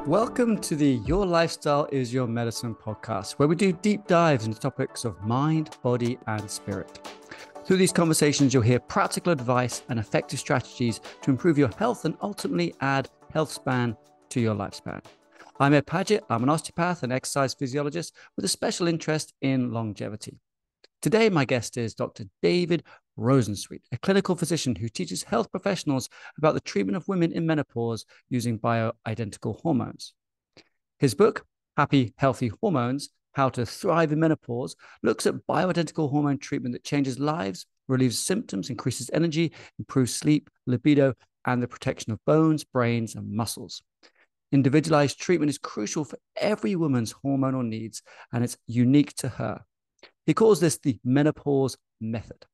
Welcome to the Your Lifestyle is Your Medicine podcast, where we do deep dives into topics of mind, body, and spirit. Through these conversations, you'll hear practical advice and effective strategies to improve your health and ultimately add health span to your lifespan. I'm Ed Paget. I'm an osteopath and exercise physiologist with a special interest in longevity. Today, my guest is Dr. David Rosensweet, a clinical physician who teaches health professionals about the treatment of women in menopause using bioidentical hormones. His book, Happy, Healthy Hormones, How to Thrive in Menopause, looks at bioidentical hormone treatment that changes lives, relieves symptoms, increases energy, improves sleep, libido, and the protection of bones, brains, and muscles. Individualized treatment is crucial for every woman's hormonal needs, and it's unique to her. He calls this the menopause method.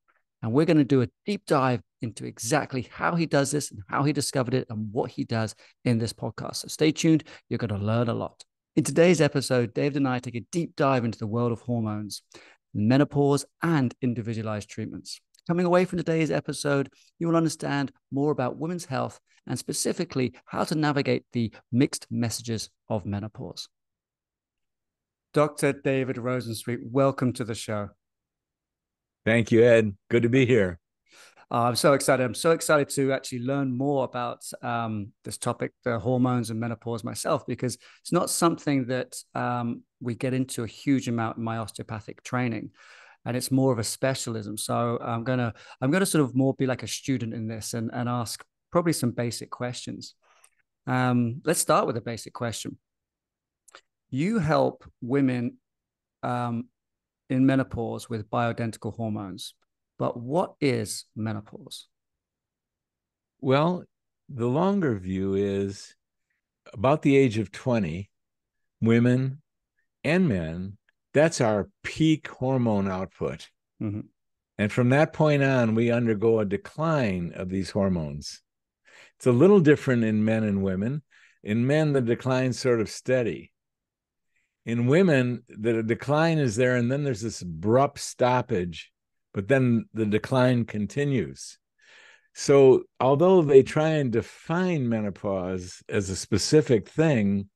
And we're going to do a deep dive into exactly how he does this and how he discovered it and what he does in this podcast. So stay tuned. You're going to learn a lot. In today's episode, David and I take a deep dive into the world of hormones, menopause, and individualized treatments. Coming away from today's episode, you will understand more about women's health and specifically how to navigate the mixed messages of menopause. Dr. David Rosensweet, welcome to the show. Thank you, Ed. Good to be here. I'm so excited. I'm so excited to actually learn more about this topic, the hormones and menopause myself, because it's not something that we get into a huge amount in my osteopathic training, and it's more of a specialism. So I'm gonna sort of more be like a student in this and ask probably some basic questions. Let's start with a basic question. You help women in menopause with bioidentical hormones, but what is menopause? Well, the longer view is about the age of 20, women and men, that's our peak hormone output. Mm-hmm. And from that point on, we undergo a decline of these hormones. It's a little different in men and women. In men, the decline's sort of steady. In women, the decline is there, and then there's this abrupt stoppage, but then the decline continues. So, although they try and define menopause as a specific thing,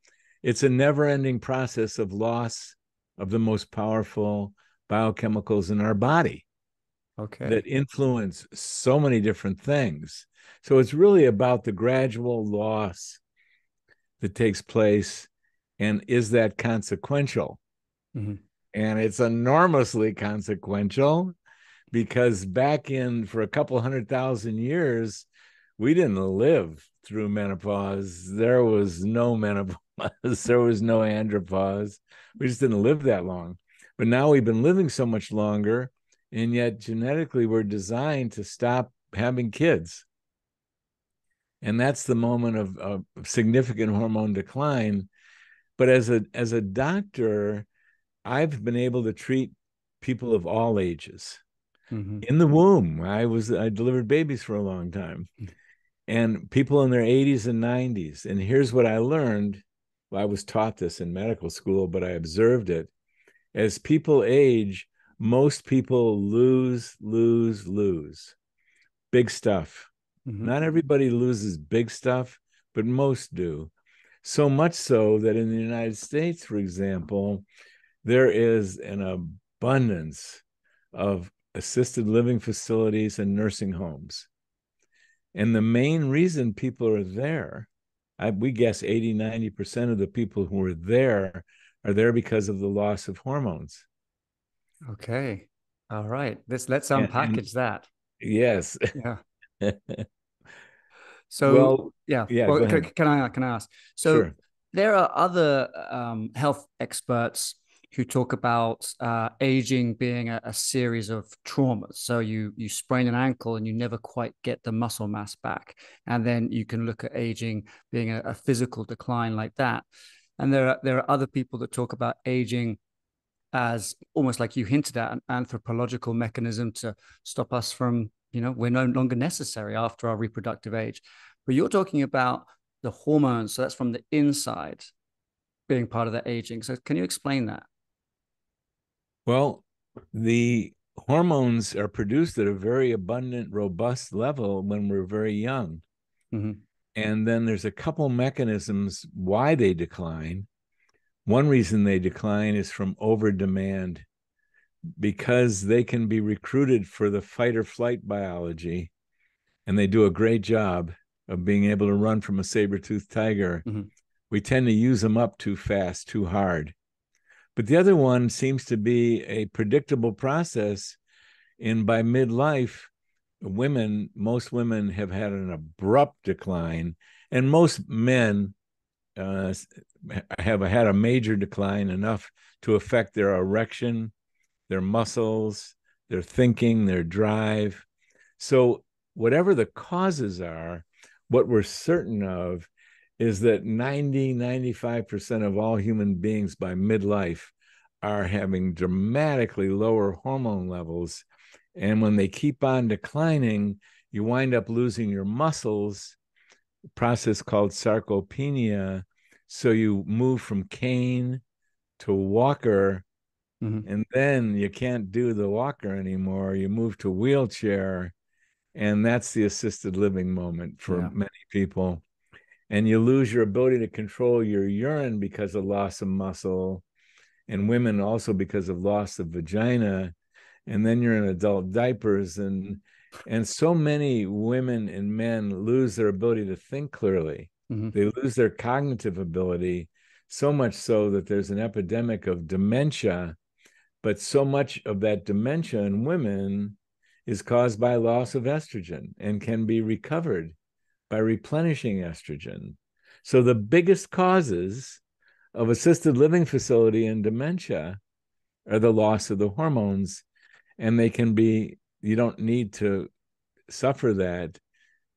it's a never-ending process of loss of the most powerful biochemicals in our body that influence so many different things. So, it's really about the gradual loss that takes place. And is that consequential? Mm-hmm. And it's enormously consequential because back in for a couple 100,000 years, we didn't live through menopause. There was no menopause. There was no andropause. We just didn't live that long. But now we've been living so much longer, and yet genetically we're designed to stop having kids. And that's the moment of significant hormone decline. But as a doctor, I've been able to treat people of all ages. Mm-hmm. In the womb, I delivered babies for a long time, and people in their 80s and 90s. And here's what I learned. Well, I was taught this in medical school, but I observed it. As people age, most people lose. Big stuff. Mm-hmm. Not everybody loses big stuff, but most do. So much so that in the United States, for example, there is an abundance of assisted living facilities and nursing homes. And the main reason people are there, we guess 80, 90% of the people who are there because of the loss of hormones. Okay. All right. Let's And unpackage that. yes. Yeah. Well, yeah. yeah, Well, go ahead. can I ask? So Sure. there are other health experts who talk about aging being a series of traumas. So you sprain an ankle and you never quite get the muscle mass back, and then you can look at aging being a physical decline like that. And there are other people that talk about aging as almost like you hinted at, an anthropological mechanism to stop us from, we're no longer necessary after our reproductive age. But you're talking about the hormones, so that's from the inside being part of the aging. So can you explain that? Well, the hormones are produced at a very abundant, robust level when we're very young. Mm-hmm. And then there's a couple mechanisms why they decline. One reason they decline is from over demand, because they can be recruited for the fight or flight biology, and they do a great job of being able to run from a saber-toothed tiger. Mm-hmm. We tend to use them up too fast, too hard. But the other one seems to be a predictable process. And by midlife, most women have had an abrupt decline, and most men have had a major decline, enough to affect their erection, their muscles, their thinking, their drive. So whatever the causes are, what we're certain of is that 95% of all human beings by midlife are having dramatically lower hormone levels. And when they keep on declining, you wind up losing your muscles, a process called sarcopenia. So you move from cane to walker, Mm-hmm. and then you can't do the walker anymore. You move to wheelchair, and that's the assisted living moment for Yeah. many people. And you lose your ability to control your urine because of loss of muscle, and women also because of loss of vagina. And then you're in adult diapers, and so many women and men lose their ability to think clearly. Mm-hmm. They lose their cognitive ability, so much so that there's an epidemic of dementia. But so much of that dementia in women is caused by loss of estrogen and can be recovered by replenishing estrogen. So the biggest causes of assisted living facility and dementia are the loss of the hormones, and they can be, you don't need to suffer that.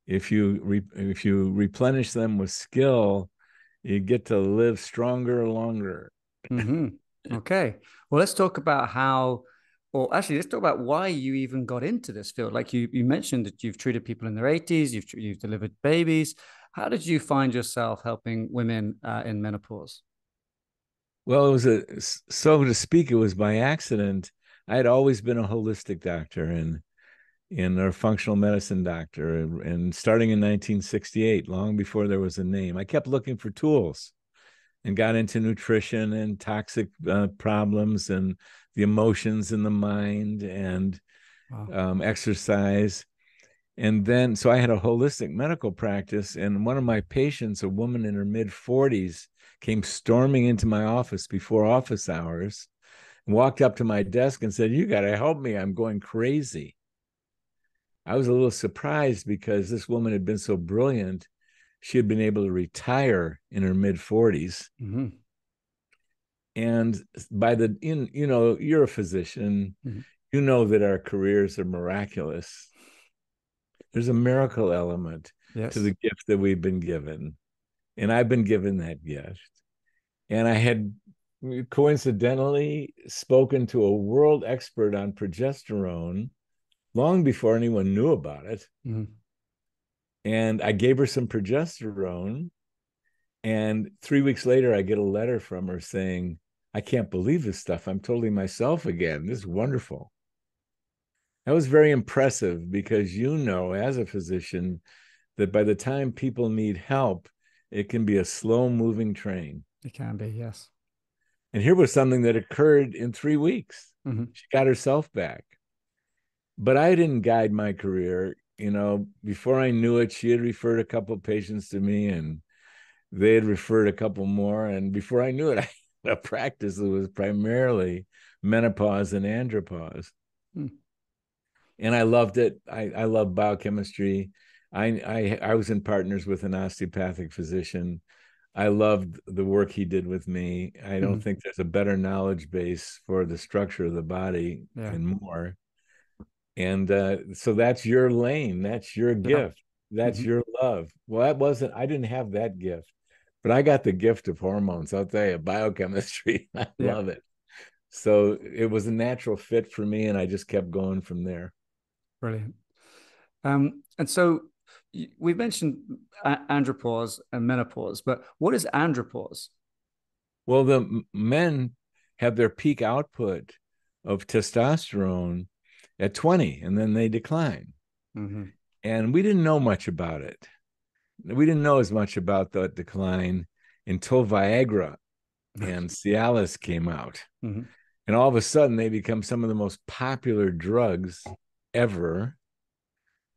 If you replenish them with skill, you get to live stronger, longer. Mm-hmm. Okay. Well, let's talk about how, or actually, let's talk about why you even got into this field. Like you mentioned that you've treated people in their 80s, you've delivered babies. How did you find yourself helping women in menopause? Well, it was so to speak, it was by accident. I had always been a holistic doctor and a functional medicine doctor, and starting in 1968, long before there was a name, I kept looking for tools and got into nutrition and toxic problems and the emotions in the mind and Wow. exercise. And then, so I had a holistic medical practice, and one of my patients, a woman in her mid 40s, came storming into my office before office hours and walked up to my desk and said, "You got to help me. I'm going crazy." I was a little surprised because this woman had been so brilliant. She had been able to retire in her mid 40s. Mm-hmm. And by the, you're a physician, Mm-hmm. you know that our careers are miraculous. There's a miracle element to Yes. the gift that we've been given. And I've been given that gift. And I had coincidentally spoken to a world expert on progesterone long before anyone knew about it. Mm-hmm. And I gave her some progesterone. And 3 weeks later, I get a letter from her saying, "I can't believe this stuff. I'm totally myself again. This is wonderful." That was very impressive because, as a physician, that by the time people need help, it can be a slow moving train. It can be, yes. And here was something that occurred in 3 weeks. Mm-hmm. She got herself back. But I didn't guide my career. Before I knew it, she had referred a couple of patients to me, and they had referred a couple more. And before I knew it, I had a practice that was primarily menopause and andropause. Mm. And I loved it. I love biochemistry. I was in partners with an osteopathic physician. I loved the work he did with me. I don't Mm-hmm. think there's a better knowledge base for the structure of the body Yeah. and more. And so that's your lane. That's your Yeah. gift. That's Mm-hmm. your love. Well, I didn't have that gift, but I got the gift of hormones. I'll tell you, biochemistry. I Yeah. love it. So it was a natural fit for me, and I just kept going from there. Brilliant. And so we've mentioned andropause and menopause, but what is andropause? Well, the men have their peak output of testosterone at 20, and then they decline. Mm-hmm. And we didn't know much about it. we didn't know as much about the decline until Viagra and Cialis came out. Mm-hmm. And all of a sudden, they become some of the most popular drugs ever.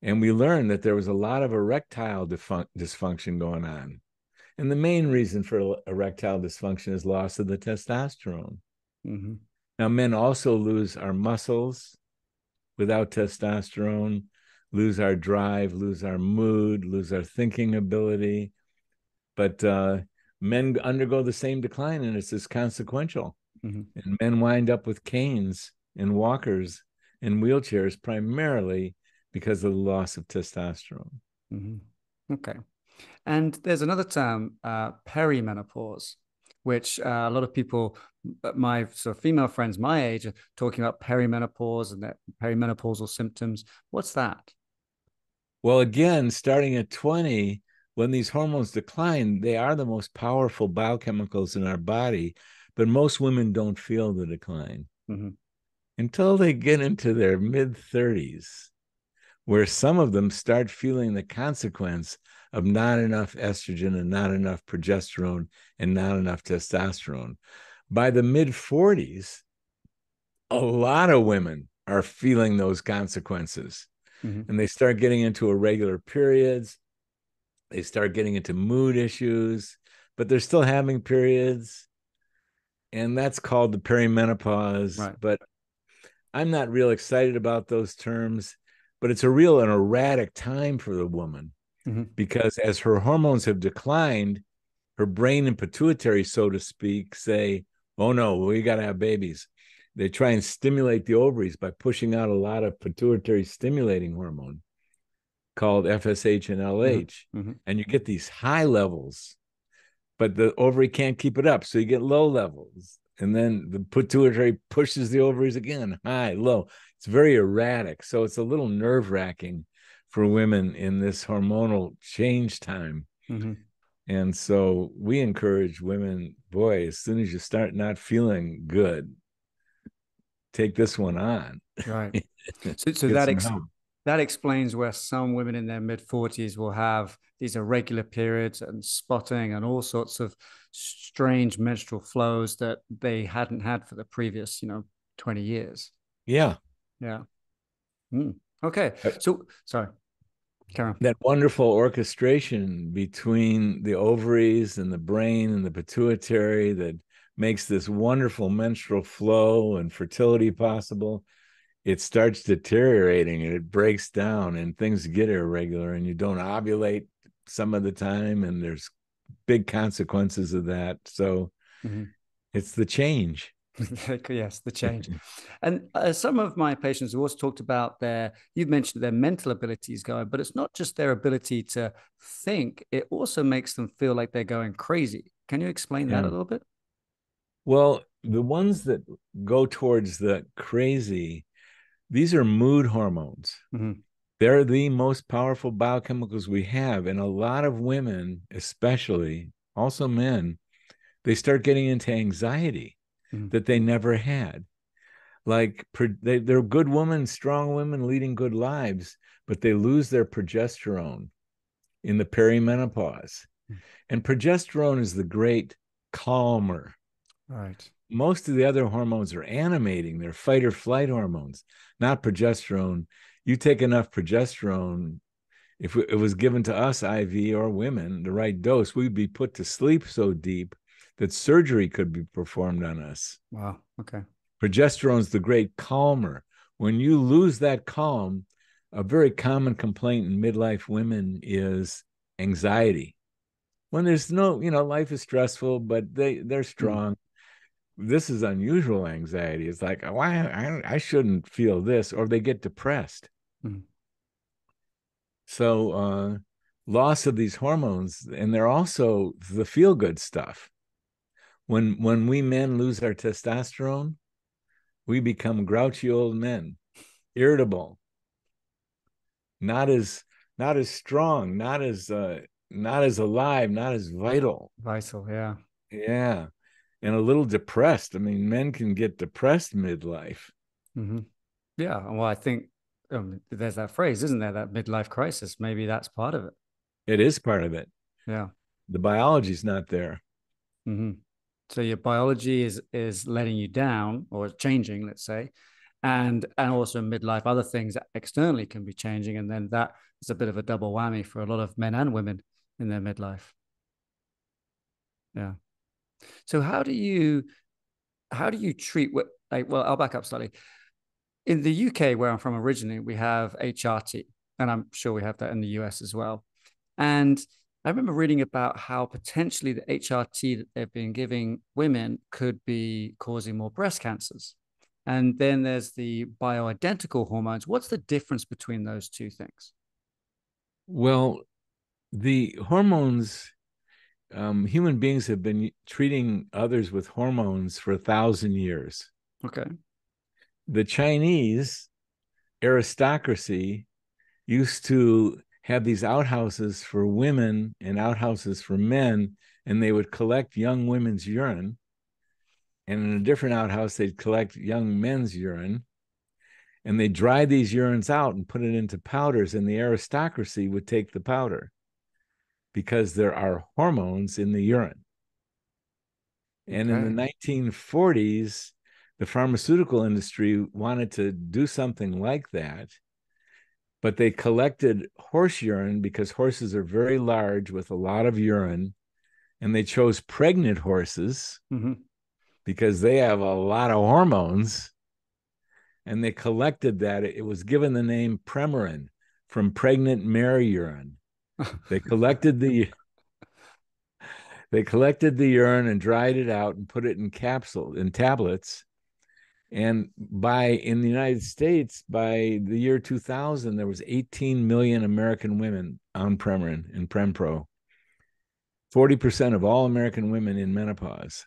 And we learned that there was a lot of erectile dysfunction going on. And the main reason for erectile dysfunction is loss of the testosterone. Mm-hmm. Now, men also lose our muscles without testosterone, lose our drive, lose our mood, lose our thinking ability. But men undergo the same decline, and it's as consequential. Mm-hmm. And men wind up with canes and walkers and wheelchairs primarily because of the loss of testosterone. Mm-hmm. Okay. And there's another term, perimenopause, which a lot of people, my sort of female friends my age, are talking about perimenopause and their perimenopausal symptoms. What's that? Well, again, starting at 20, when these hormones decline, they are the most powerful biochemicals in our body, but most women don't feel the decline Mm-hmm. until they get into their mid 30s, where some of them start feeling the consequence of not enough estrogen and not enough progesterone and not enough testosterone. By the mid 40s, a lot of women are feeling those consequences, Mm-hmm. and they start getting into irregular periods. They start getting into mood issues, but they're still having periods. And that's called the perimenopause. Right. But I'm not real excited about those terms, but it's a real and erratic time for the woman Mm-hmm. because as her hormones have declined, her brain and pituitary, so to speak, say, oh no, we got to have babies. They try and stimulate the ovaries by pushing out a lot of pituitary stimulating hormone called FSH and LH. Mm-hmm. Mm-hmm. And you get these high levels, but the ovary can't keep it up. So you get low levels. And then the pituitary pushes the ovaries again, high, low. It's very erratic. So it's a little nerve wracking for women in this hormonal change time. Mm-hmm. And so we encourage women, boy, as soon as you start not feeling good, take this one on. Right. So Get some help. that explains where some women in their mid 40s will have these irregular periods and spotting and all sorts of strange menstrual flows that they hadn't had for the previous, 20 years. Yeah. Yeah. Mm. Okay. So, sorry, Karen. That wonderful orchestration between the ovaries and the brain and the pituitary that makes this wonderful menstrual flow and fertility possible, it starts deteriorating and it breaks down and things get irregular and you don't ovulate some of the time and there's big consequences of that. So Mm-hmm. it's the change. Yes, the change. And some of my patients have also talked about you've mentioned their mental abilities going, but it's not just their ability to think, it also makes them feel like they're going crazy. Can you explain that a Yeah. little bit? Well, the ones that go towards the crazy, these are mood hormones. Mm-hmm. They're the most powerful biochemicals we have. And a lot of women, especially, also men, they start getting into anxiety Mm-hmm. that they never had. Like they're good women, strong women leading good lives, but they lose their progesterone in the perimenopause. And progesterone is the great calmer. Right. Most of the other hormones are animating, they're fight or flight hormones, not progesterone. You take enough progesterone, if it was given to us, IV or women, the right dose, we'd be put to sleep so deep that surgery could be performed on us. Wow. Okay. Progesterone is the great calmer. When you lose that calm, a very common complaint in midlife women is anxiety. When there's no, life is stressful, but they're strong. This is unusual anxiety. It's like, why I shouldn't feel this, or they get depressed. Mm. So loss of these hormones, and they're also the feel good stuff. When we men lose our testosterone, we become grouchy old men, irritable, not as strong, not as alive, not as vital. Vital. Yeah. Yeah. And a little depressed. I mean, men can get depressed midlife. Mm-hmm. Yeah. Well, I think there's that phrase, isn't there? That midlife crisis. Maybe that's part of it. It is part of it. Yeah. The biology's not there. Mm-hmm. So your biology is letting you down or changing, let's say, and also midlife, other things that externally can be changing, and then that is a bit of a double whammy for a lot of men and women in their midlife. Yeah. So how do you treat what like? Well, I'll back up slightly. In the UK, where I'm from originally, we have HRT, and I'm sure we have that in the US as well. And I remember reading about how potentially the HRT that they've been giving women could be causing more breast cancers. And then there's the bioidentical hormones. What's the difference between those two things? Well, the hormones, human beings have been treating others with hormones for 1,000 years. Okay. The Chinese aristocracy used to have these outhouses for women and outhouses for men, and they would collect young women's urine. And in a different outhouse, they'd collect young men's urine, and they dry these urines out and put it into powders, and the aristocracy would take the powder because there are hormones in the urine. And in the Okay. 1940s, the pharmaceutical industry wanted to do something like that, but they collected horse urine because horses are very large with a lot of urine, and they chose pregnant horses Mm-hmm. because they have a lot of hormones, and they collected that. It was given the name Premarin from pregnant mare urine. They collected the they collected the urine and dried it out and put it in tablets. And in the United States, by the year 2000, there was 18 million American women on Premarin and Prempro. 40% of all American women in menopause.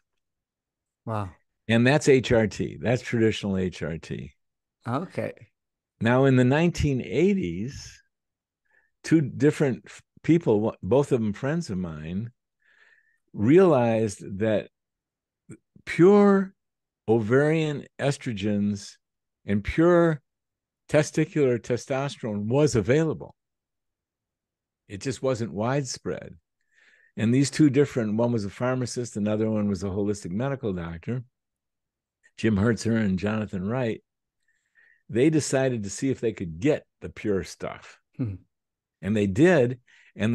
Wow. And that's HRT. That's traditional HRT. Okay. Now, in the 1980s, two different people, both of them friends of mine, realized that pure ovarian estrogens and pure testicular testosterone was available. It just wasn't widespread. And these two different, one was a pharmacist, another one was a holistic medical doctor, Jim Hertzer and Jonathan Wright. They decided to see if they could get the pure stuff. Hmm. And they did. And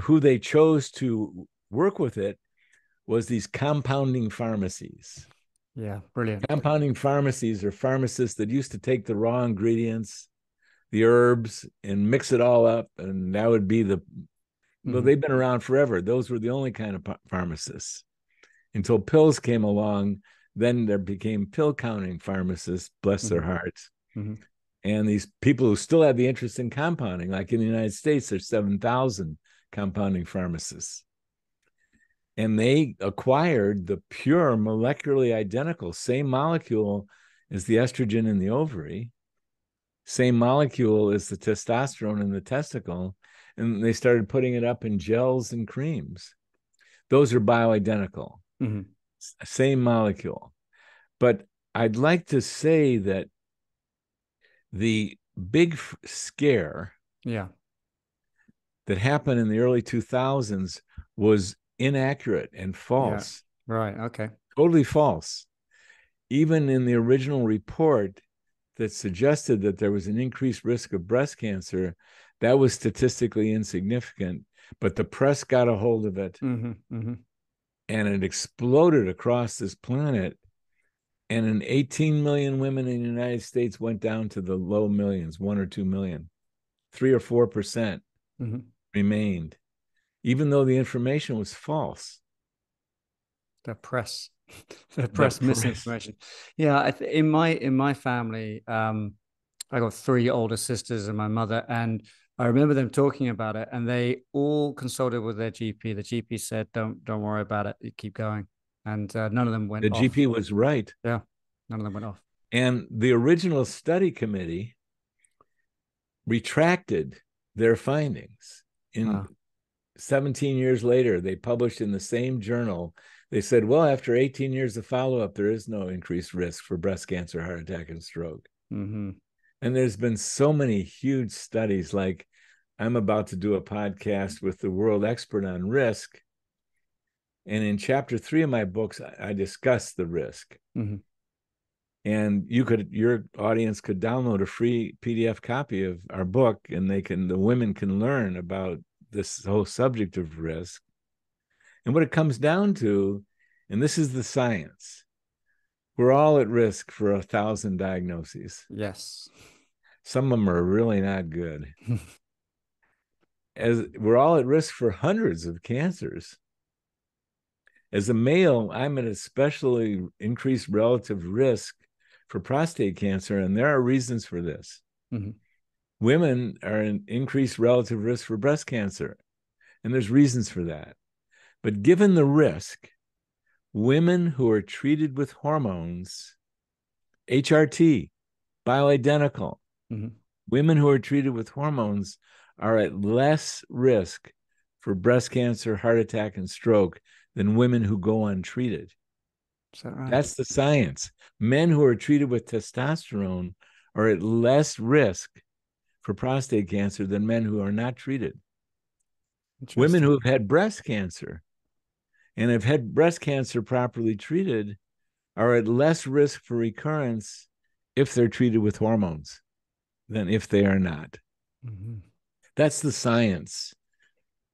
who they chose to work with it was these compounding pharmacies. Yeah. Brilliant. Compounding pharmacies are pharmacists that used to take the raw ingredients, the herbs, and mix it all up. And that would be well, they've been around forever. Those were the only kind of pharmacists until pills came along. Then there became pill counting pharmacists, bless their hearts. Mm-hmm. And these people who still have the interest in compounding, like in the United States, there's 7,000 compounding pharmacists. And they acquired the pure, molecularly identical, same molecule as the estrogen in the ovary, same molecule as the testosterone in the testicle, and they started putting it up in gels and creams. Those are bioidentical, same molecule. But I'd like to say that the big scare that happened in the early 2000s was inaccurate and false. Yeah. Right. Okay. Totally false. Even in the original report that suggested that there was an increased risk of breast cancer, that was statistically insignificant, but the press got a hold of it, and it exploded across this planet. And 18 million women in the United States went down to the low millions, 1 or 2 million. 3 or 4% remained, even though the information was false. The press misinformation. Yeah, in my family, I got three older sisters and my mother, and I remember them talking about it, and they all consulted with their GP. The GP said, "Don't worry about it. You keep going," and none of them went off. The GP was right. Yeah, none of them went off. And the original study committee retracted their findings. 17 years later, they published in the same journal. They said, well, after 18 years of follow-up, there is no increased risk for breast cancer, heart attack, and stroke. And there's been so many huge studies, like I'm about to do a podcast with the world expert on risk. And in chapter 3 of my books, I discuss the risk. Mm-hmm. And your audience could download a free PDF copy of our book, and the women can learn about this whole subject of risk. And what it comes down to, and this is the science, we're all at risk for 1,000 diagnoses. Yes. Some of them are really not good. As we're all at risk for hundreds of cancers. As a male, I'm at especially increased relative risk for prostate cancer, and there are reasons for this. Mm-hmm. Women are in increased relative risk for breast cancer, and there's reasons for that. But given the risk, women who are treated with hormones, HRT, bioidentical, mm-hmm. women who are treated with hormones are at less risk for breast cancer, heart attack, and stroke than women who go untreated. Is that right? That's the science. Men who are treated with testosterone are at less risk for prostate cancer than men who are not treated. Women who have had breast cancer and have had breast cancer properly treated are at less risk for recurrence if they're treated with hormones than if they are not. Mm-hmm. That's the science.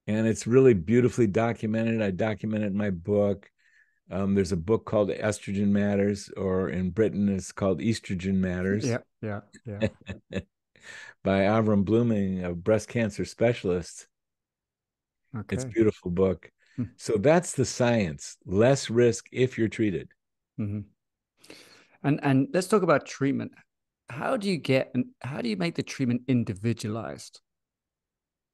And it's really beautifully documented. I document it in my book. There's a book called Estrogen Matters, or in Britain, it's called Estrogen Matters. Yeah. By Avram Blooming, a breast cancer specialist. Okay. It's a beautiful book. Mm-hmm. So that's the science. Less risk if you're treated. Mm-hmm. And let's talk about treatment. How do you make the treatment individualized?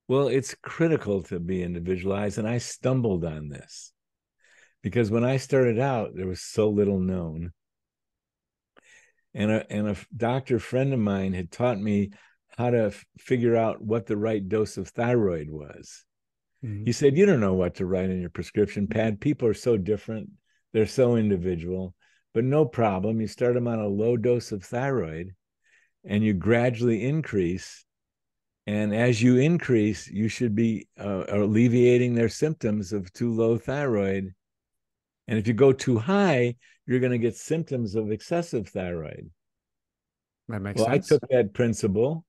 Well, it's critical to be individualized, and I stumbled on this because when I started out, there was so little known. And a doctor friend of mine had taught me how to figure out what the right dose of thyroid was. Mm-hmm. He said, you don't know what to write in your prescription pad. People are so different. They're so individual, but no problem. You start them on a low dose of thyroid and you gradually increase. And as you increase, you should be alleviating their symptoms of too low thyroid. And if you go too high, you're going to get symptoms of excessive thyroid. That makes sense. I took that principle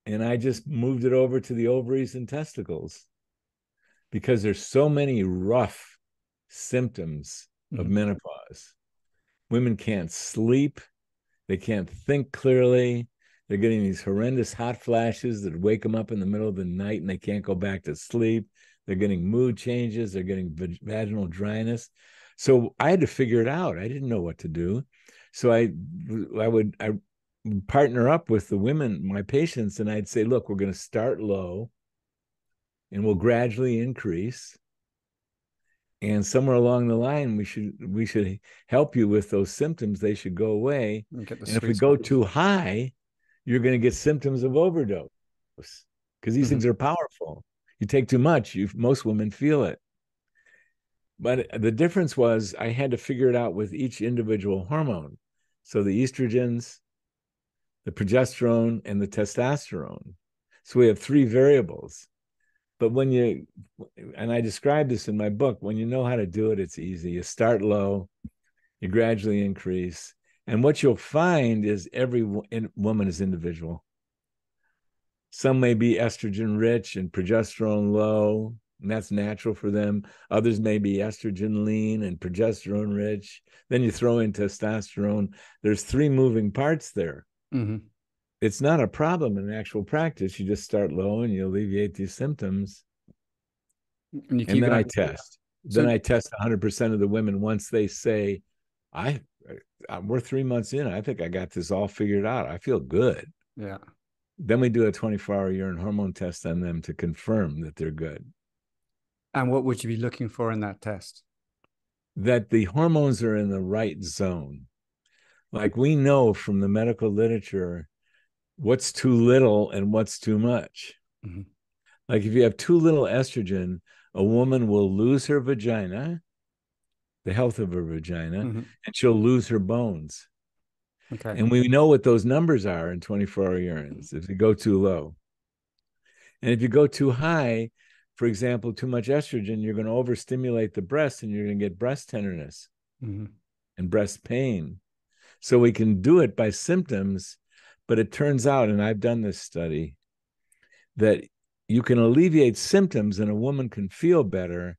and I just moved it over to the ovaries and testicles because there's so many rough symptoms of menopause. Women can't sleep. They can't think clearly. They're getting these horrendous hot flashes that wake them up in the middle of the night and they can't go back to sleep. They're getting mood changes. They're getting vaginal dryness. So I had to figure it out. I didn't know what to do. So I would partner up with the women, my patients, and I'd say, look, we're going to start low and we'll gradually increase. And somewhere along the line, we should help you with those symptoms. They should go away. And if we go too high, you're going to get symptoms of overdose because these things are powerful. You take too much, most women feel it. But the difference was I had to figure it out with each individual hormone. So the estrogens, the progesterone, and the testosterone. So we have 3 variables. But and I describe this in my book, when you know how to do it, it's easy. You start low, you gradually increase. And what you'll find is every woman is individual. Some may be estrogen rich and progesterone low, and that's natural for them. Others may be estrogen lean and progesterone rich. Then you throw in testosterone. There's 3 moving parts there. Mm-hmm. It's not a problem in actual practice. You just start low and you alleviate these symptoms. And then I test. Then I test 100% of the women once they say, we're 3 months in. I think I got this all figured out. I feel good. Yeah. Then we do a 24-hour urine hormone test on them to confirm that they're good. And what would you be looking for in that test? That the hormones are in the right zone. Like we know from the medical literature what's too little and what's too much. Mm-hmm. Like if you have too little estrogen, a woman will lose her vagina, the health of her vagina, and she'll lose her bones. Okay. And we know what those numbers are in 24-hour urines if they go too low. And if you go too high, for example, too much estrogen, you're going to overstimulate the breast and you're going to get breast tenderness and breast pain. So we can do it by symptoms, but it turns out, and I've done this study, that you can alleviate symptoms and a woman can feel better,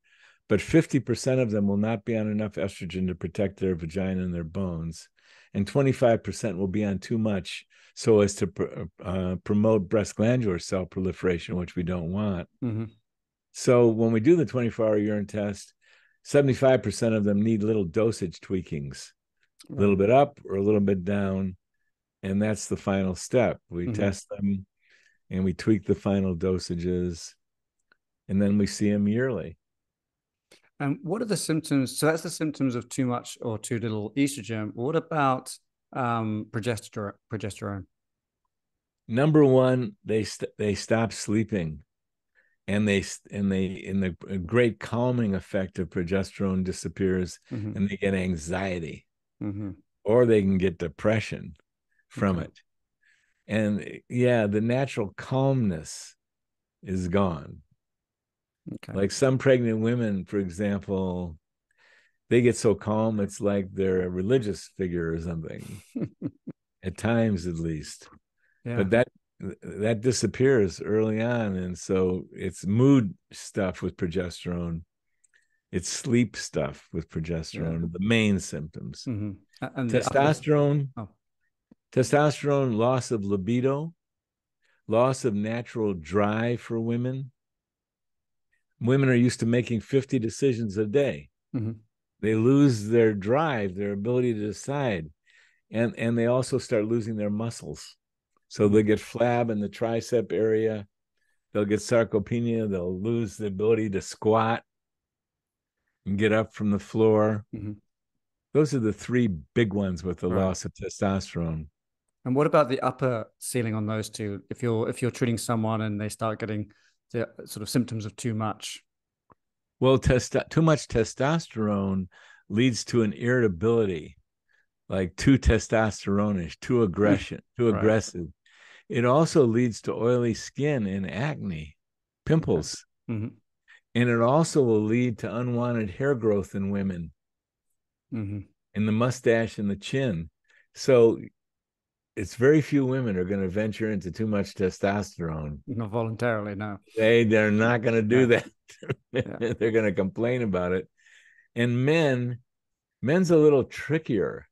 but 50% of them will not be on enough estrogen to protect their vagina and their bones. And 25% will be on too much so as to promote breast glandular cell proliferation, which we don't want. So when we do the 24-hour urine test, 75% of them need little dosage tweakings, a little bit up or a little bit down. And that's the final step. We test them and we tweak the final dosages, and then we see them yearly. And what are the symptoms? So that's the symptoms of too much or too little estrogen. What about progesterone? Number one, they stop sleeping, and the great calming effect of progesterone disappears, and they get anxiety, or they can get depression from it. And yeah, the natural calmness is gone. Like some pregnant women, for example, they get so calm, it's like they're a religious figure or something, at times at least. But that disappears early on. And so it's mood stuff with progesterone. It's sleep stuff with progesterone, the main symptoms. And testosterone, testosterone, loss of libido, loss of natural drive for women. Women are used to making 50 decisions a day. They lose their drive, their ability to decide. And they also start losing their muscles. So they get flab in the tricep area. They'll get sarcopenia. They'll lose the ability to squat and get up from the floor. Those are the three big ones with the loss of testosterone. And what about the upper ceiling on those two? If you're treating someone and they start getting the sort of symptoms of too much? Well, too much testosterone leads to an irritability, like too testosterone-ish, too aggressive. It also leads to oily skin and acne, pimples. And it also will lead to unwanted hair growth in women, in the mustache and the chin. So it's very few women are going to venture into too much testosterone. Not voluntarily, no. They're not going to do that. They're going to complain about it. And men's a little trickier.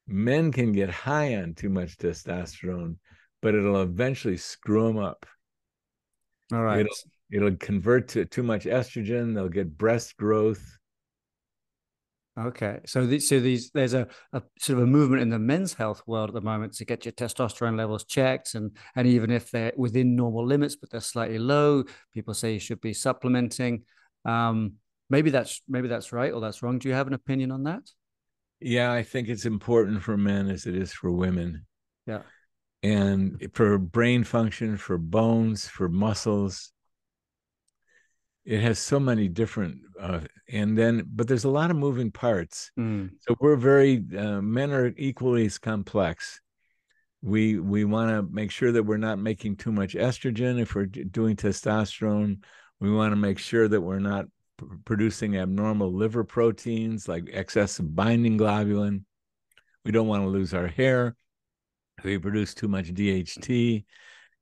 Men can get high on too much testosterone, but it'll eventually screw them up. All right. It'll convert to too much estrogen. They'll get breast growth. Okay, so there's a sort of a movement in the men's health world at the moment to get your testosterone levels checked, and even if they're within normal limits but they're slightly low, people say you should be supplementing. Maybe that's right or that's wrong. Do you have an opinion on that? Yeah, I think it's important for men as it is for women. Yeah, and for brain function, for bones, for muscles. It has so many different, but there's a lot of moving parts. So we're men are equally as complex. We want to make sure that we're not making too much estrogen. If we're doing testosterone, we want to make sure that we're not producing abnormal liver proteins like excess of binding globulin. We don't want to lose our hair. We produce too much DHT.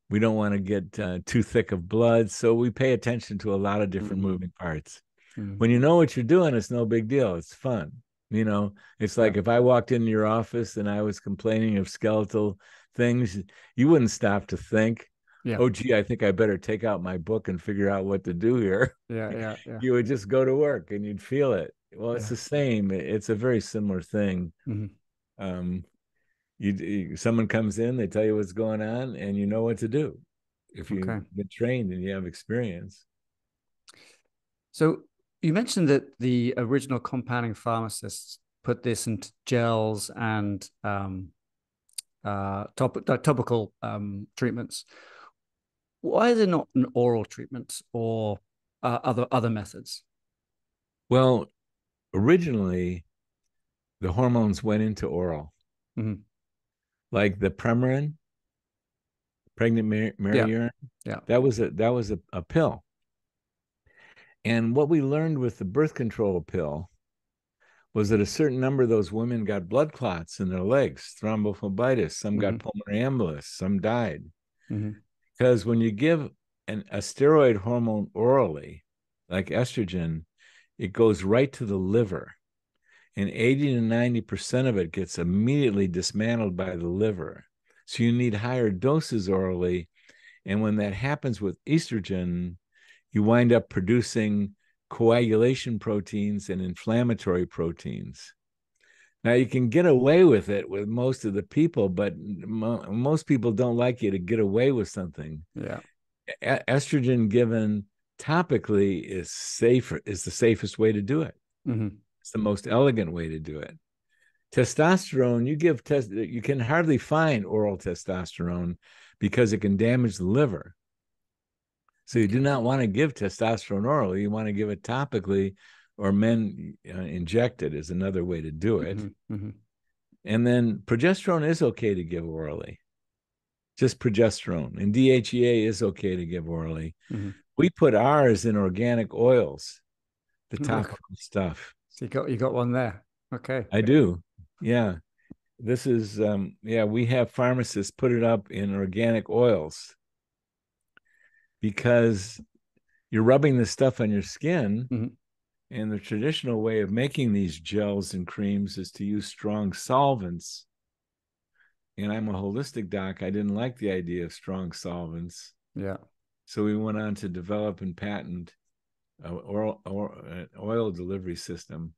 We don't want to get too thick of blood. So we pay attention to a lot of different moving parts. When you know what you're doing, it's no big deal. It's fun. It's like if I walked into your office and I was complaining of skeletal things, you wouldn't stop to think, oh, gee, I think I better take out my book and figure out what to do here. Yeah. You would just go to work and you'd feel it. Well, it's the same. It's a very similar thing. Someone comes in, they tell you what's going on, and you know what to do if you've been trained and you have experience. So you mentioned that the original compounding pharmacists put this into gels and topical treatments. Why is there not an oral treatment or other methods? Well, originally, the hormones went into oral. Like the Premarin pregnant Mary Yeah. urine. Yeah. That was a pill. And what we learned with the birth control pill was that a certain number of those women got blood clots in their legs, thrombophlebitis. Some got pulmonary embolus. Some died. Because when you give a steroid hormone orally, like estrogen, it goes right to the liver. And 80 to 90% of it gets immediately dismantled by the liver. So you need higher doses orally. And when that happens with estrogen, you wind up producing coagulation proteins and inflammatory proteins. Now, you can get away with it with most of the people, but most people don't like you to get away with something. Yeah. Estrogen given topically is safer, is the safest way to do it. It's the most elegant way to do it. Testosterone, you can hardly find oral testosterone because it can damage the liver. So you do not want to give testosterone orally. You want to give it topically, or men inject it is another way to do it. And then progesterone is okay to give orally, just progesterone. And DHEA is okay to give orally. We put ours in organic oils, the topical stuff. So you got one there. Okay. I do. Yeah. This is, we have pharmacists put it up in organic oils because you're rubbing this stuff on your skin. And the traditional way of making these gels and creams is to use strong solvents. And I'm a holistic doc. I didn't like the idea of strong solvents. Yeah. So we went on to develop and patent an oil delivery system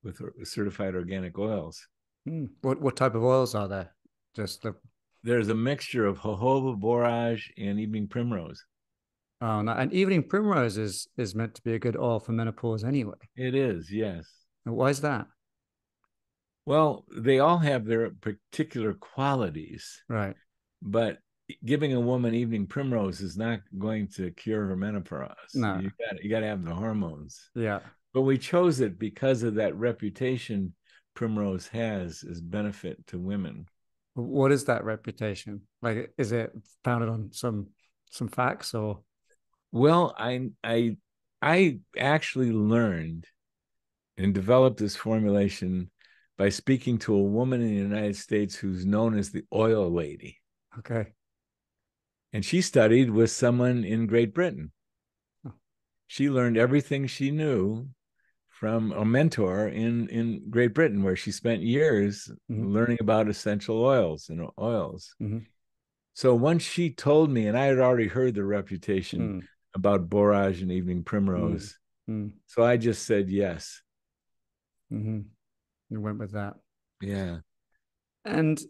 with certified organic oils. What type of oils are there? There's a mixture of jojoba, borage, and evening primrose. Oh, no. And evening primrose is meant to be a good oil for menopause anyway. It is, yes. And why is that? Well, they all have their particular qualities. Right. But giving a woman evening primrose is not going to cure her menopause. No. You got to have the hormones. Yeah. But we chose it because of that reputation primrose has as benefit to women. What is that reputation? Like, is it founded on some facts or? Well, I actually learned and developed this formulation by speaking to a woman in the United States who's known as the oil lady. Okay. And she studied with someone in Great Britain. Oh. She learned everything she knew from a mentor in Great Britain, where she spent years learning about essential oils and oils. So once she told me, and I had already heard the reputation about borage and evening primrose, so I just said yes. You went with that. Yeah. And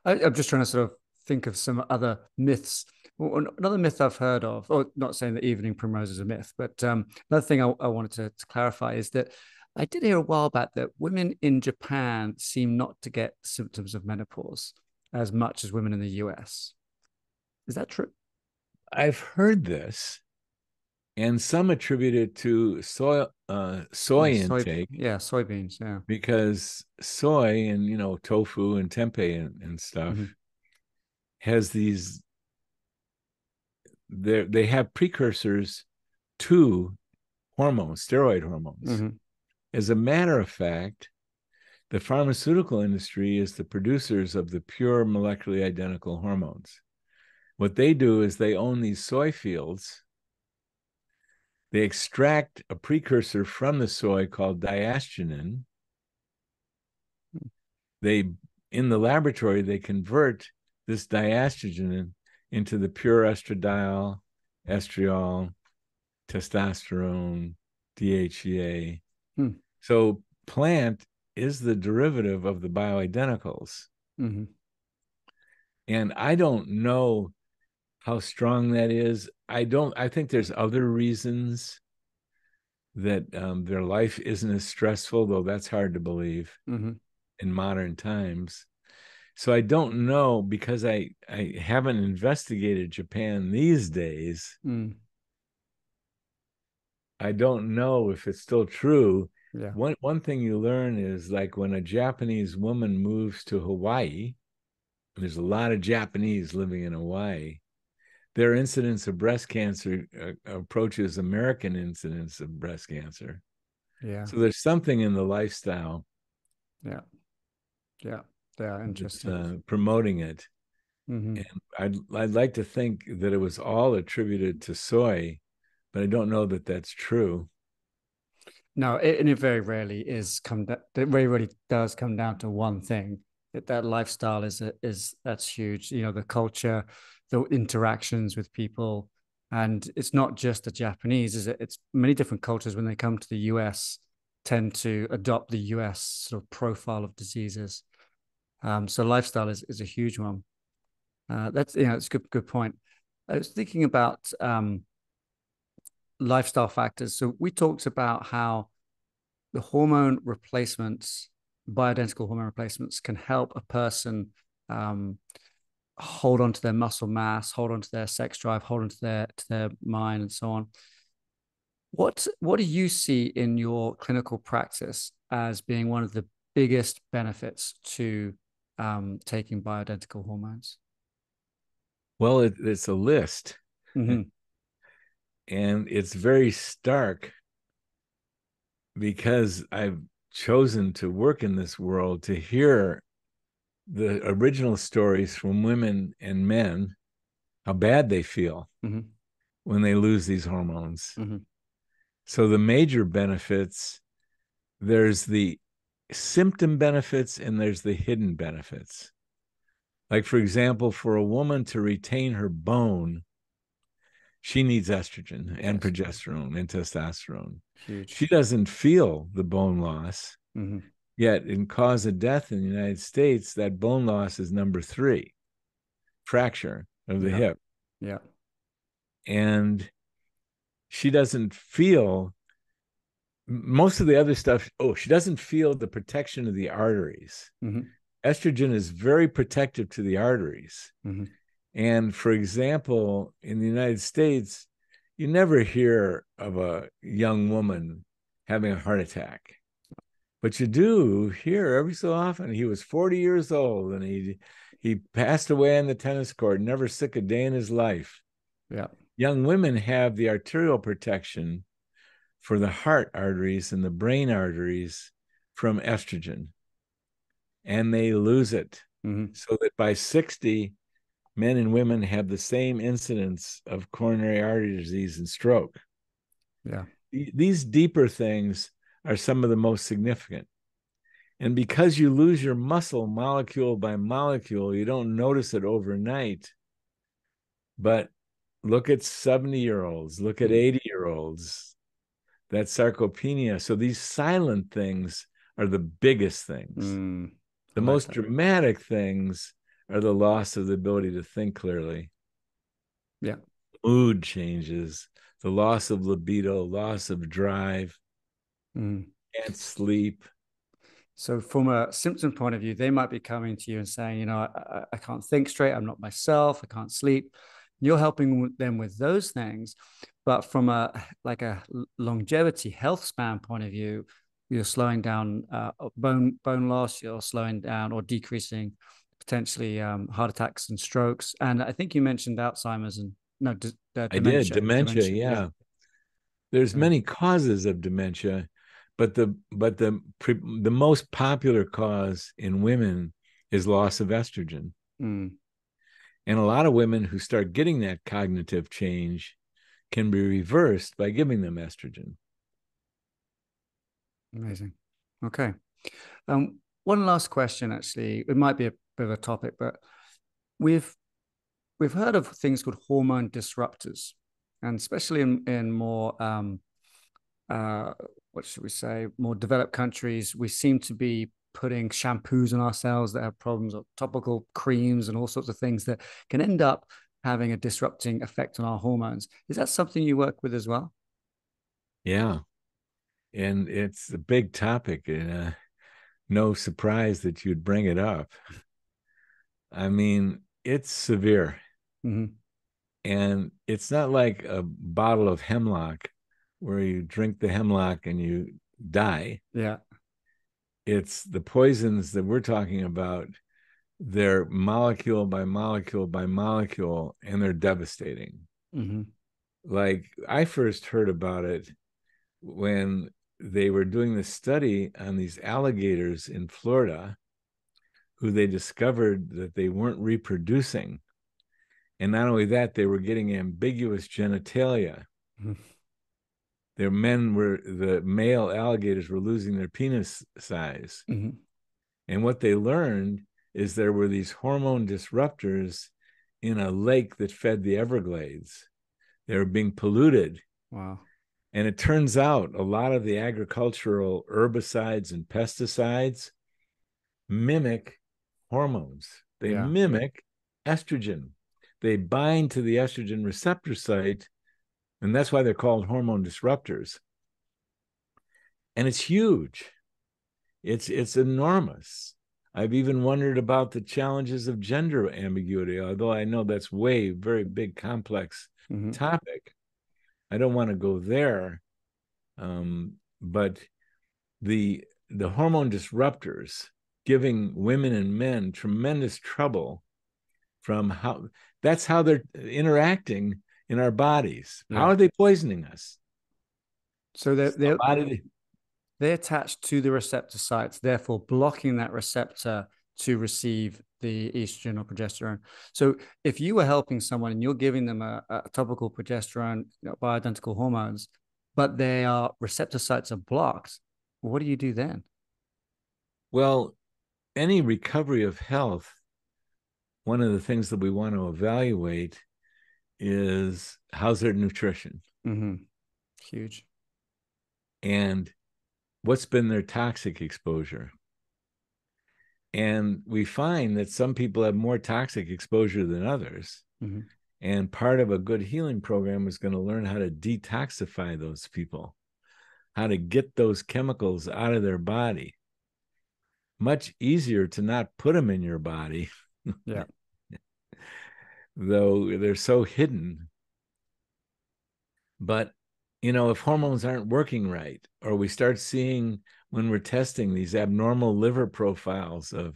I'm just trying to sort of think of some other myths. Another myth I've heard of, or not saying that evening primrose is a myth, but another thing I wanted to clarify is that I did hear a while back that women in Japan seem not to get symptoms of menopause as much as women in the US. Is that true? I've heard this, and some attribute it to soy intake. Yeah, soybeans. Yeah, because soy and tofu and tempeh and stuff has these. They have precursors to hormones, steroid hormones. As a matter of fact, the pharmaceutical industry is the producers of the pure molecularly identical hormones. What they do is they own these soy fields. They extract a precursor from the soy called diasteronin. In the laboratory, they convert this diasteronin into the pure estradiol, estriol, testosterone, DHEA. So plant is the derivative of the bioidenticals. And I don't know how strong that is. I think there's other reasons that their life isn't as stressful, though that's hard to believe in modern times. So I don't know, because I haven't investigated Japan these days. I don't know if it's still true. Yeah. One thing you learn is, like, when a Japanese woman moves to Hawaii, and there's a lot of Japanese living in Hawaii, their incidence of breast cancer approaches American incidence of breast cancer. Yeah. So there's something in the lifestyle. Yeah. Yeah. Yeah. Interesting. Promoting it. Mm-hmm. And I'd like to think that it was all attributed to soy, but I don't know that that's true. No, and it very rarely it very rarely does come down to one thing. That lifestyle is that's huge. You know, the culture, the interactions with people, and it's not just the Japanese, is it? It's many different cultures when they come to the US tend to adopt the US sort of profile of diseases. So lifestyle is a huge one. That's it's a good point. I was thinking about lifestyle factors. So we talked about how the hormone replacements, bioidentical hormone replacements, can help a person um, hold on to their muscle mass, hold on to their sex drive, hold on to their mind, and so on. What do you see in your clinical practice as being one of the biggest benefits to taking bioidentical hormones? Well, it's a list, Mm-hmm. and it's very stark because I've chosen to work in this world to hear the original stories from women and men, how bad they feel Mm-hmm. when they lose these hormones. Mm-hmm. So the major benefits, there's the symptom benefits and there's the hidden benefits. Like, for example, for a woman to retain her bone, she needs estrogen and Yes. progesterone and testosterone. Huge. She doesn't feel the bone loss. Mm-hmm. Yet, in cause of death in the United States, that bone loss is number 3, fracture of the Yeah. hip. Yeah. And she doesn't feel most of the other stuff. Oh, she doesn't feel the protection of the arteries. Mm-hmm. Estrogen is very protective to the arteries. Mm-hmm. And for example, in the United States, you never hear of a young woman having a heart attack. But you do hear every so often. He was 40 years old and he passed away on the tennis court, never sick a day in his life. Yeah. Young women have the arterial protection for the heart arteries and the brain arteries from estrogen, and they lose it. Mm-hmm. So that by 60, men and women have the same incidence of coronary artery disease and stroke. Yeah. These deeper things are some of the most significant. And because you lose your muscle molecule by molecule, you don't notice it overnight. But look at 70-year-olds, look at 80-year-olds, that sarcopenia. So these silent things are the biggest things. The most dramatic things are the loss of the ability to think clearly. Yeah. Mood changes, the loss of libido, loss of drive, can't sleep. So from a symptom point of view, they might be coming to you and saying, I can't think straight. I'm not myself. I can't sleep. You're helping them with those things. But from a longevity health span point of view, you're slowing down bone loss. You're slowing down or decreasing potentially heart attacks and strokes. And I think you mentioned Alzheimer's and dementia. I did dementia. Yeah. There's many causes of dementia, but the most popular cause in women is loss of estrogen. And a lot of women who start getting that cognitive change can be reversed by giving them estrogen. Amazing. Okay. One last question, actually. It might be a bit of a topic, but we've heard of things called hormone disruptors, and especially in more what should we say, more developed countries, we seem to be putting shampoos on ourselves that have problems, or topical creams and all sorts of things that can end up having a disrupting effect on our hormones. Is that something you work with as well? Yeah. And it's a big topic, and no surprise that you'd bring it up. I mean, it's severe. And it's not like a bottle of hemlock where you drink the hemlock and you die. Yeah. It's the poisons that we're talking about They're molecule by molecule by molecule, and they're devastating. Mm-hmm. Like, I first heard about it when they were doing this study on these alligators in Florida, who they discovered that they weren't reproducing. And not only that, they were getting ambiguous genitalia. Mm-hmm. The male alligators were losing their penis size. Mm-hmm. And what they learned is there were these hormone disruptors in a lake that fed the Everglades. They were being polluted. Wow. And it turns out a lot of the agricultural herbicides and pesticides mimic hormones. They Yeah. mimic estrogen. They bind to the estrogen receptor site, and that's why they're called hormone disruptors. And it's huge. It's enormous. I've even wondered about the challenges of gender ambiguity, although I know that's very big, complex Mm-hmm. topic. I don't want to go there. But the hormone disruptors giving women and men tremendous trouble from that's how they're interacting in our bodies. How Yeah. are they poisoning us? So Body, they attach to the receptor sites, therefore blocking that receptor to receive the estrogen or progesterone. So if you were helping someone and you're giving them a topical progesterone, bioidentical hormones, but their receptor sites are blocked, what do you do then? well, any recovery of health, one of the things that we want to evaluate is how's their nutrition Mm-hmm. Huge. and what's been their toxic exposure. And we find that some people have more toxic exposure than others. Mm-hmm. And part of a good healing program is going to learn how to detoxify those people, how to get those chemicals out of their body. Much easier to not put them in your body. Yeah. Though they're so hidden. But, if hormones aren't working right, or we start seeing when we're testing these abnormal liver profiles of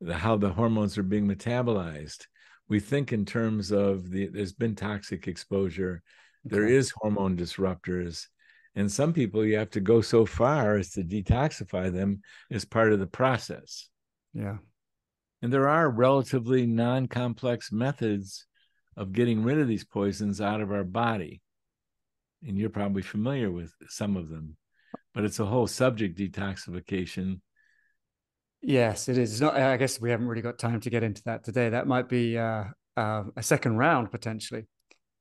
how the hormones are being metabolized, we think in terms of there's been toxic exposure, there is hormone disruptors, and some people you have to go so far as to detoxify them as part of the process. Yeah. And there are relatively non-complex methods of getting rid of these poisons out of our body. And you're probably familiar with some of them, but it's a whole subject, detoxification. Yes, it is. It's not, I guess we haven't really got time to get into that today. That might be a second round potentially.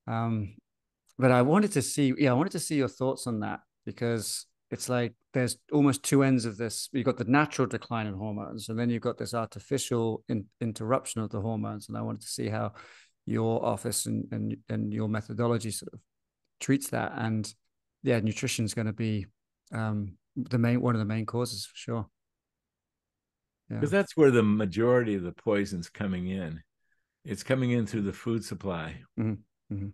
But I wanted to see your thoughts on that, because it's like there's almost two ends of this. You've got the natural decline in hormones, and then you've got this artificial interruption of the hormones. And I wanted to see how your office and your methodology sort of treats that. And yeah, nutrition is going to be one of the main causes for sure. Yeah. Because that's where the majority of the poison's coming in. It's coming in through the food supply. Mm-hmm. Mm-hmm.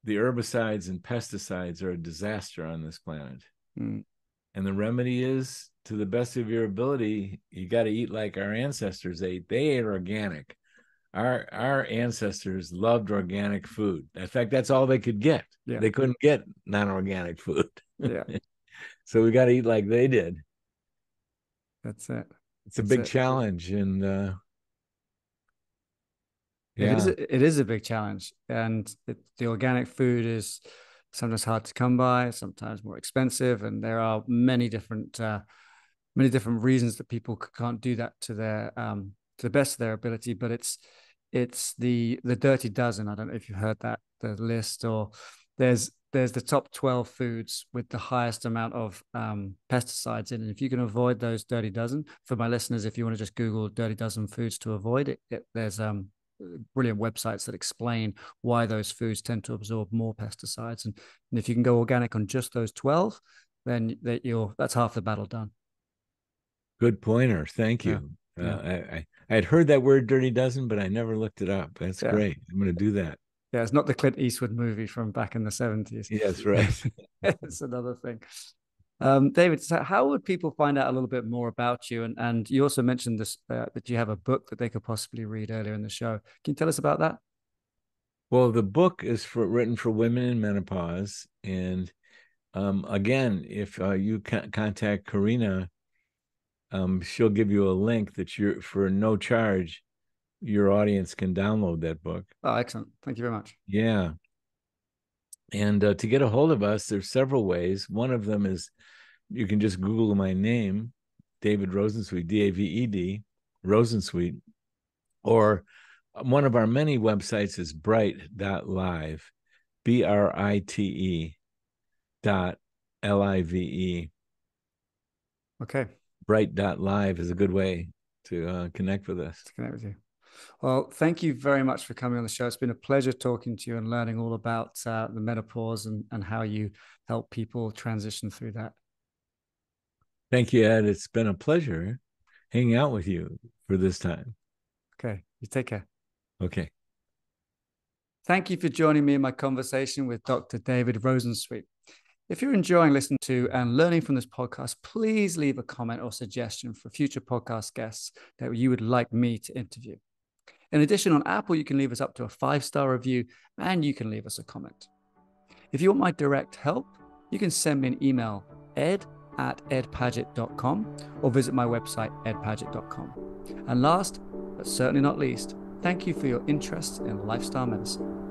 The herbicides and pesticides are a disaster on this planet. Mm. And the remedy is, to the best of your ability, you got to eat like our ancestors ate. They ate organic. Our ancestors loved organic food. In fact, that's all they could get. Yeah. They couldn't get non-organic food. Yeah. So we got to eat like they did. That's it. It's a big challenge. And it is a big challenge. And the organic food is sometimes hard to come by, sometimes more expensive. And there are many different reasons that people can't do that to the best of their ability. But it's the dirty dozen. I don't know if you've heard that, the list, or there's the top 12 foods with the highest amount of pesticides in. And if you can avoid those dirty dozen, for my listeners, if you want to just Google dirty dozen foods to avoid it, there's brilliant websites that explain why those foods tend to absorb more pesticides. And if you can go organic on just those 12, then that's half the battle done. Good pointer. Thank you. I had heard that word dirty dozen, but I never looked it up. That's great. I'm going to do that. Yeah, it's not the Clint Eastwood movie from back in the 70s. Yeah, that's right. It's another thing. David, so how would people find out a little bit more about you? And you also mentioned this that you have a book that they could possibly read earlier in the show. Can you tell us about that? Well, the book is written for women in menopause. And again, if you contact Karina, she'll give you a link that you're for no charge, your audience can download that book. Oh, excellent. Thank you very much. Yeah. And to get a hold of us, there's several ways. One of them is you can just Google my name, David Rosensweet, Daved, Rosensweet, or one of our many websites is brite.live, BRITE.LIVE. Okay. Brite.live is a good way to connect with us. To connect with you. Well, thank you very much for coming on the show. It's been a pleasure talking to you and learning all about the menopause and how you help people transition through that. Thank you, Ed. It's been a pleasure hanging out with you for this time. Okay. You take care. Okay. Thank you for joining me in my conversation with Dr. David Rosensweet. If you're enjoying listening to and learning from this podcast, please leave a comment or suggestion for future podcast guests that you would like me to interview. In addition, on Apple, you can leave us up to a 5-star review and you can leave us a comment. If you want my direct help, you can send me an email, ed@edpadgett.com, or visit my website, edpadgett.com. And last, but certainly not least, thank you for your interest in lifestyle medicine.